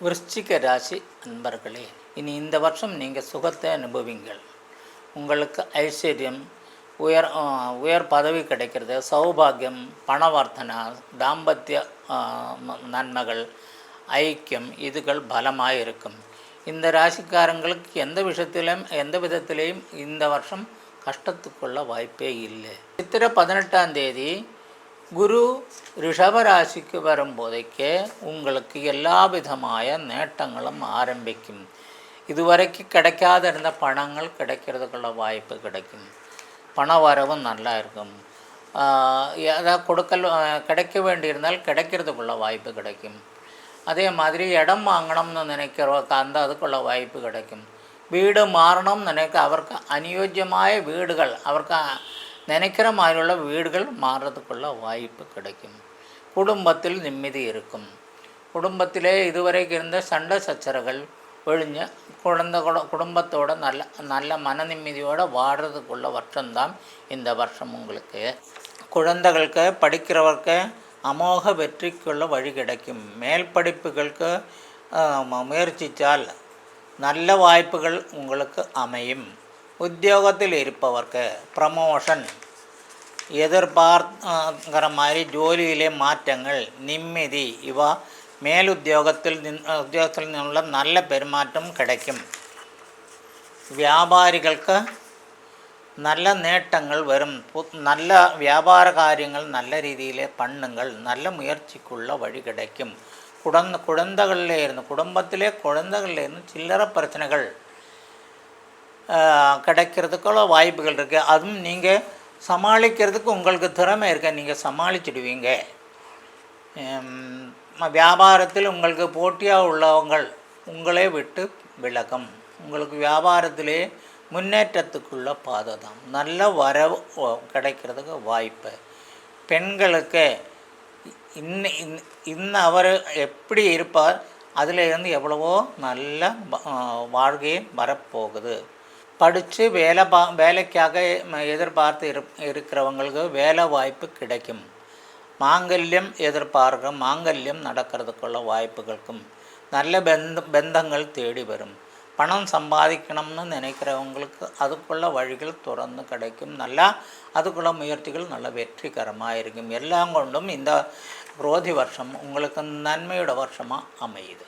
விருச்சிக ராசி அன்பர்களே, இனி இந்த வருஷம் நீங்கள் சுகத்தை அனுபவிங்கள். உங்களுக்கு ஐஸ்வர்யம், உயர் பதவி கிடைக்கிறது, சௌபாகியம், பணவர்த்தனை, தாம்பத்திய நன்மைகள், ஐக்கியம் இதுகள் பலமாக இருக்கும். இந்த ராசிக்காரங்களுக்கு எந்த விதத்திலையும் இந்த வருஷம் கஷ்டத்துக்குள்ள வாய்ப்பே இல்லை. சித்திரை 18ஆம் தேதி குரு ரிஷபராசிக்கு வரும்போதைக்கே உங்களுக்கு எல்லா விதമായ நேட்டங்களும் ஆரம்பிக்கும். இதுவரைக்கும் கிடைக்காத இருந்த பணங்கள் கிடைக்கிறதுக்குள்ள வாய்ப்பு கிடைக்கும். பண வரவும் நல்லா இருக்கும். ஏதாவது கிடைக்க வேண்டியிருந்தால் கிடைக்கிறதுக்குள்ள வாய்ப்பு கிடைக்கும். அதே மாதிரி இடம் வாங்கணும்னு நினைக்கிறவருக்கு அதுக்குள்ள வாய்ப்பு கிடைக்கும். வீடு மாறணும்னு அவருக்கு அநியோஜ்யമായ வீடுகள், அவருக்கு நினைக்கிற மாதிரியுள்ள வீடுகள் மாறுறதுக்குள்ள வாய்ப்பு கிடைக்கும். குடும்பத்தில் நிம்மதி இருக்கும். குடும்பத்திலே இதுவரைக்கும் இருந்த சண்டை சச்சரவுகள் ஒழிஞ்ச குடும்பத்தோட நல்ல மன நிம்மதியோடு வாடுறதுக்குள்ள வருஷம்தான் இந்த வருஷம். உங்களுக்கு குழந்தைகளுக்கு படிக்கிறவருக்கு அமோக வெற்றிக்குள்ள வழி கிடைக்கும். மேல் படிப்புகளுக்கு முயற்சித்தால் நல்ல வாய்ப்புகள் உங்களுக்கு அமையும். உத்தியோகத்தில் இருப்பவർക്ക് ப்ரமோஷன், எதிர்பார்க்கிற மாதிரி ஜோலியிலே மாற்றங்கள், நிம்மதி இவ மேலுத்தியோகத்தில் நிന്നുള്ള நல்ல பெருமாற்றம் கிடைக்கும். வியாபாரிகளுக்கு நல்ல நேட்டங்கள் வரும். நல்ல வியாபார காரியங்கள் நல்ல ரீதியிலே பண்ணுங்கள். நல்ல முயற்சிக்குள்ள வழி கிடைக்கும். குடும்பத்திலே குழந்தைகள்லேருந்து சில்லறை பிரச்சனைகள் கிடைக்கிறதுக்குள்ள வாய்ப்புகள் இருக்குது. அதுவும் நீங்கள் சமாளிக்கிறதுக்கு உங்களுக்கு திறமை இருக்க, நீங்கள் சமாளிச்சிடுவீங்க. வியாபாரத்தில் உங்களுக்கு போட்டியாக உள்ளவங்கள் உங்களே விட்டு விலகும். உங்களுக்கு வியாபாரத்திலே முன்னேற்றத்துக்குள்ள பாதை தான். நல்ல வரவு கிடைக்கிறதுக்கு வாய்ப்பு. பெண்களுக்கு இன்னும் அவர் எப்படி இருப்பார், அதில் இருந்து எவ்வளவோ நல்ல வாழ்க்கையே வரப்போகுது. படித்து வேலைக்காக எதிர்பார்த்து இருக்கிறவங்களுக்கு வேலை வாய்ப்பு கிடைக்கும். மாங்கல்யம் மாங்கல்யம் நடக்கிறதுக்குள்ள வாய்ப்புகளுக்கும் நல்ல பந்தங்கள் தேடி வரும். பணம் சம்பாதிக்கணும்னு நினைக்கிறவங்களுக்கு அதுக்குள்ள வழிகள் தொடர்ந்து கிடைக்கும். அதுக்குள்ள முயற்சிகள் நல்ல வெற்றிகரமாக இருக்கும். எல்லாம் கொண்டும் இந்த குரோதி வருஷம் உங்களுக்கு நன்மையோட வருஷமாக அமையுது.